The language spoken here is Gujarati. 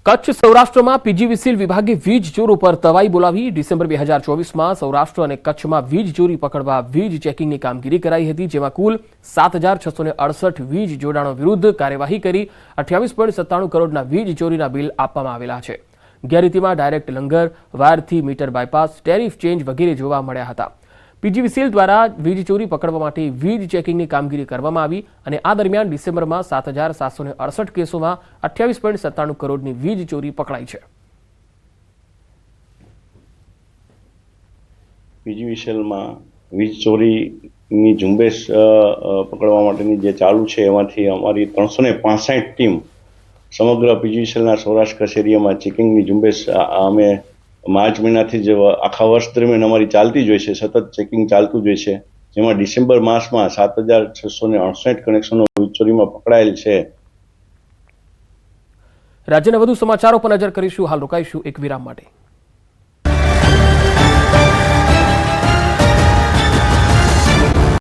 કચ્છ સૌરાષ્ટ્રમાં પીજીવીસીએલ વિભાગે વીજ ચોરો પર તવાઈ બોલાવી ડિસેમ્બર 2024માં સૌરાષ્ટ્ર અને કચ્છમાં વીજ ચોરી પકડવા વીજ ચેકિંગની કામગીરી કરાઈ હતી, જેમાં કુલ 7,668 વીજ જોડાણો વિરુદ્ધ કાર્યવાહી કરી 28.97 કરોડના વીજ ચોરીના બિલ આપવામાં આવેલા છે। ગેરરીતિમાં ડાયરેક્ટ લંગર, વાયરથી મીટર બાયપાસ, ટેરિફ ચેન્જ વગેરે જોવા મળ્યા હતા। પીજીવીસીએલ દ્વારા વીજ ચોરી પકડવા માટે વીજ ચેકિંગની કામગીરી કરવામાં આવી અને આ દરમિયાન ડિસેમ્બરમાં 7,768 કેસોમાં 28.97 કરોડની વીજ ચોરી પકડાઈ છે। પીજીવીસીએલમાં વીજ ચોરીની ઝુંબેશ પકડવા માટેની જે ચાલુ છે એમાંથી અમારી 365 ટીમ સમગ્ર પીજીવીસીએલના સૌરાષ્ટ્ર કચ્છ એરિયામાં ચેકિંગની ઝુંબેશ અમે માર્ચ મહિનાથી જ આખા વર્ષ દરમિયાન અમારી ચાલતી જ હોય છે, સતત ચેકિંગ ચાલતું જ હોય છે, જેમાં ડિસેમ્બર માસમાં 7,668 કનેક્શનો વીજ ચોરીમાં પકડાયેલ છે। રાજ્યના વધુ સમાચારો પર નજર કરીશું, હાલ રોકાઈશું એક વિરામ માટે।